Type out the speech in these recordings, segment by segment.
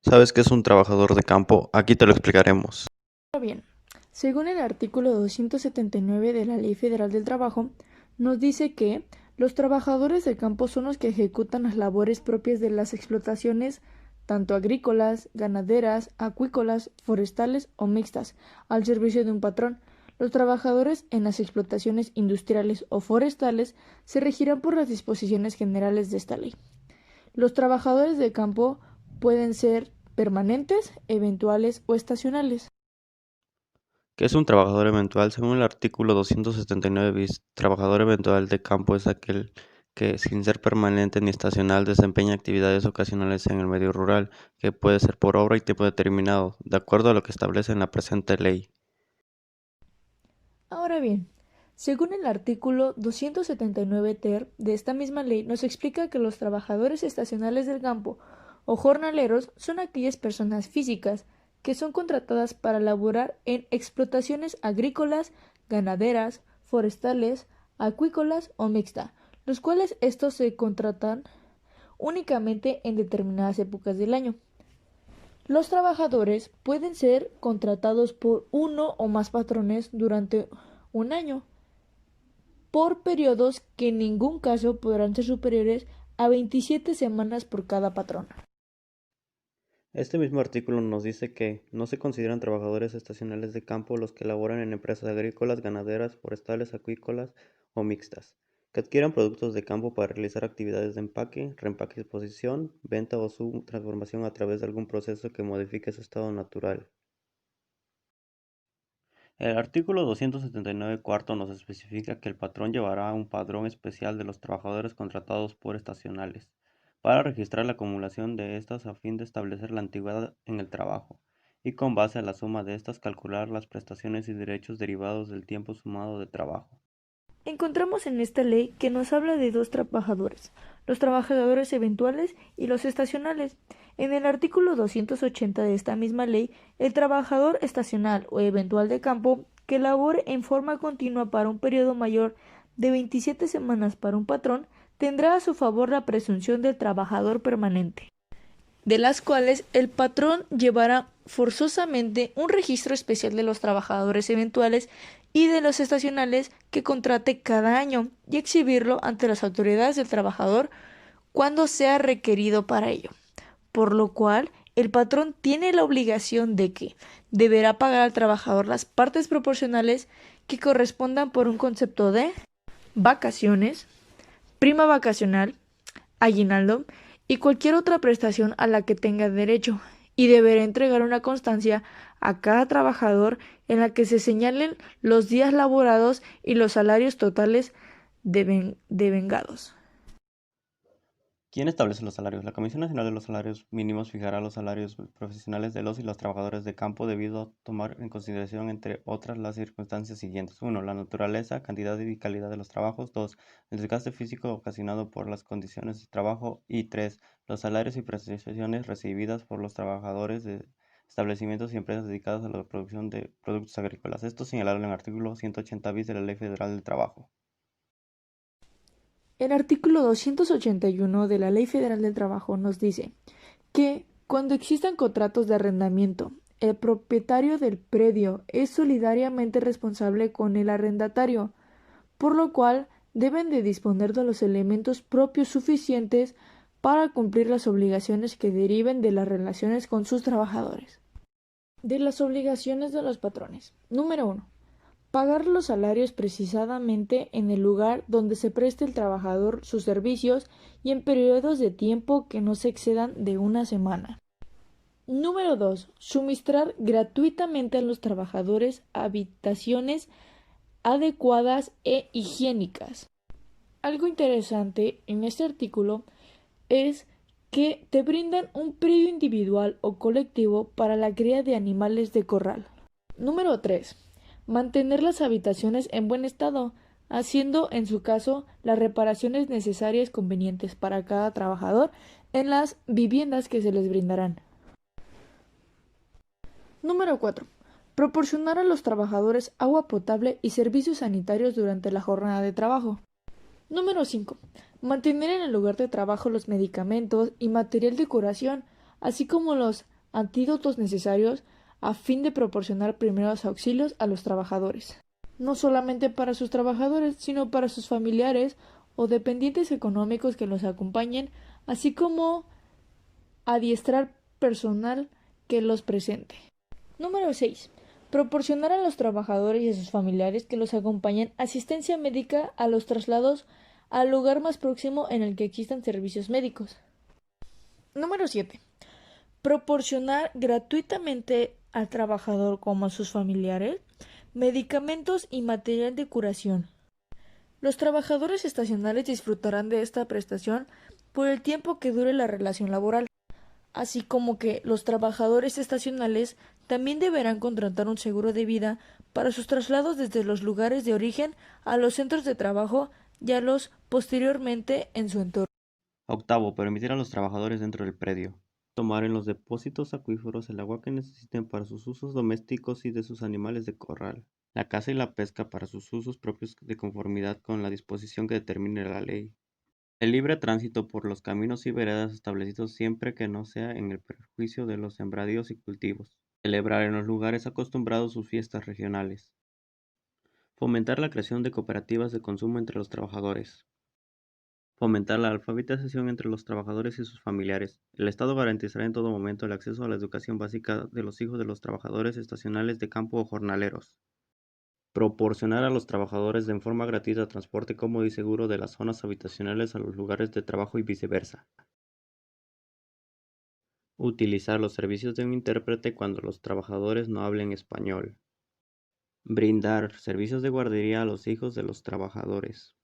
¿Sabes qué es un trabajador de campo? Aquí te lo explicaremos. Bien, según el artículo 279 de la Ley Federal del Trabajo, nos dice que los trabajadores de campo son los que ejecutan las labores propias de las explotaciones, tanto agrícolas, ganaderas, acuícolas, forestales o mixtas, al servicio de un patrón. Los trabajadores en las explotaciones industriales o forestales se regirán por las disposiciones generales de esta ley. Los trabajadores de campo pueden ser permanentes, eventuales o estacionales. ¿Qué es un trabajador eventual? Según el artículo 279 bis, trabajador eventual de campo es aquel que, sin ser permanente ni estacional, desempeña actividades ocasionales en el medio rural, que puede ser por obra y tiempo determinado, de acuerdo a lo que establece en la presente ley. Ahora bien, según el artículo 279 ter de esta misma ley, nos explica que los trabajadores estacionales del campo o jornaleros son aquellas personas físicas que son contratadas para laborar en explotaciones agrícolas, ganaderas, forestales, acuícolas o mixta, los cuales estos se contratan únicamente en determinadas épocas del año. Los trabajadores pueden ser contratados por uno o más patrones durante un año, por periodos que en ningún caso podrán ser superiores a 27 semanas por cada patrón. Este mismo artículo nos dice que no se consideran trabajadores estacionales de campo los que laboran en empresas agrícolas, ganaderas, forestales, acuícolas o mixtas, que adquieran productos de campo para realizar actividades de empaque, reempaque, exposición, venta o su transformación a través de algún proceso que modifique su estado natural. El artículo 279 cuarto nos especifica que el patrón llevará un padrón especial de los trabajadores contratados por estacionales, para registrar la acumulación de estas a fin de establecer la antigüedad en el trabajo, y con base a la suma de estas calcular las prestaciones y derechos derivados del tiempo sumado de trabajo. Encontramos en esta ley que nos habla de dos trabajadores, los trabajadores eventuales y los estacionales. En el artículo 280 de esta misma ley, el trabajador estacional o eventual de campo que labore en forma continua para un periodo mayor de 27 semanas para un patrón tendrá a su favor la presunción del trabajador permanente, de las cuales el patrón llevará forzosamente un registro especial de los trabajadores eventuales y de los estacionales que contrate cada año y exhibirlo ante las autoridades del trabajador cuando sea requerido para ello, por lo cual el patrón tiene la obligación de que deberá pagar al trabajador las partes proporcionales que correspondan por un concepto de vacaciones, prima vacacional, aguinaldo y cualquier otra prestación a la que tenga derecho, y deberá entregar una constancia a cada trabajador en la que se señalen los días laborados y los salarios totales devengados. ¿Quién establece los salarios? La Comisión Nacional de los Salarios Mínimos fijará los salarios profesionales de los y las trabajadores de campo debido a tomar en consideración, entre otras, las circunstancias siguientes. Uno, la naturaleza, cantidad y calidad de los trabajos. 2, el desgaste físico ocasionado por las condiciones de trabajo. Y 3, los salarios y prestaciones recibidas por los trabajadores de establecimientos y empresas dedicadas a la producción de productos agrícolas. Esto señalado en el artículo 180 bis de la Ley Federal del Trabajo. El artículo 281 de la Ley Federal del Trabajo nos dice que cuando existan contratos de arrendamiento, el propietario del predio es solidariamente responsable con el arrendatario, por lo cual deben de disponer de los elementos propios suficientes para cumplir las obligaciones que deriven de las relaciones con sus trabajadores. De las obligaciones de los patrones. Número 1. Pagar los salarios precisamente en el lugar donde se preste el trabajador sus servicios y en periodos de tiempo que no se excedan de una semana. Número 2. Suministrar gratuitamente a los trabajadores habitaciones adecuadas e higiénicas. Algo interesante en este artículo es que te brindan un predio individual o colectivo para la cría de animales de corral. Número 3. Mantener las habitaciones en buen estado, haciendo en su caso las reparaciones necesarias convenientes para cada trabajador en las viviendas que se les brindarán. Número 4. Proporcionar a los trabajadores agua potable y servicios sanitarios durante la jornada de trabajo. Número 5. Mantener en el lugar de trabajo los medicamentos y material de curación, así como los antídotos necesarios a fin de proporcionar primeros auxilios a los trabajadores, no solamente para sus trabajadores, sino para sus familiares o dependientes económicos que los acompañen, así como adiestrar personal que los presente. Número 6. Proporcionar a los trabajadores y a sus familiares que los acompañen asistencia médica a los traslados al lugar más próximo en el que existan servicios médicos. Número 7. Proporcionar gratuitamente al trabajador como a sus familiares medicamentos y material de curación. Los trabajadores estacionales disfrutarán de esta prestación por el tiempo que dure la relación laboral, así como que los trabajadores estacionales también deberán contratar un seguro de vida para sus traslados desde los lugares de origen a los centros de trabajo y a los posteriormente en su entorno. Octavo, permitir a los trabajadores dentro del predio tomar en los depósitos acuíferos el agua que necesiten para sus usos domésticos y de sus animales de corral, la caza y la pesca para sus usos propios de conformidad con la disposición que determine la ley. El libre tránsito por los caminos y veredas establecidos siempre que no sea en el perjuicio de los sembradíos y cultivos. Celebrar en los lugares acostumbrados sus fiestas regionales. Fomentar la creación de cooperativas de consumo entre los trabajadores. Fomentar la alfabetización entre los trabajadores y sus familiares. El Estado garantizará en todo momento el acceso a la educación básica de los hijos de los trabajadores estacionales de campo o jornaleros. Proporcionar a los trabajadores de forma gratuita transporte cómodo y seguro de las zonas habitacionales a los lugares de trabajo y viceversa. Utilizar los servicios de un intérprete cuando los trabajadores no hablen español. Brindar servicios de guardería a los hijos de los trabajadores.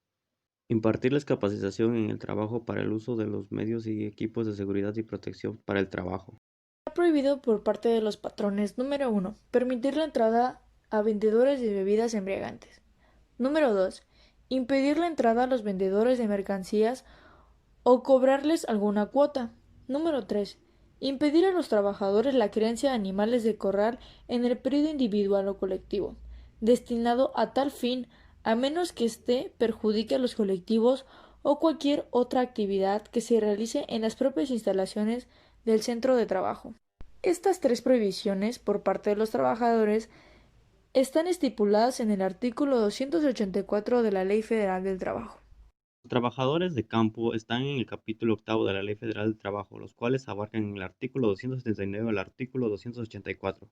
Impartirles capacitación en el trabajo para el uso de los medios y equipos de seguridad y protección para el trabajo. Está prohibido por parte de los patrones. Número 1. Permitir la entrada a vendedores de bebidas embriagantes. Número 2. Impedir la entrada a los vendedores de mercancías o cobrarles alguna cuota. Número 3. Impedir a los trabajadores la crianza de animales de corral en el periodo individual o colectivo, destinado a tal fin, a menos que éste perjudique a los colectivos o cualquier otra actividad que se realice en las propias instalaciones del centro de trabajo. Estas tres prohibiciones por parte de los trabajadores están estipuladas en el artículo 284 de la Ley Federal del Trabajo. Los trabajadores de campo están en el capítulo octavo de la Ley Federal del Trabajo, los cuales abarcan el artículo 279 al artículo 284.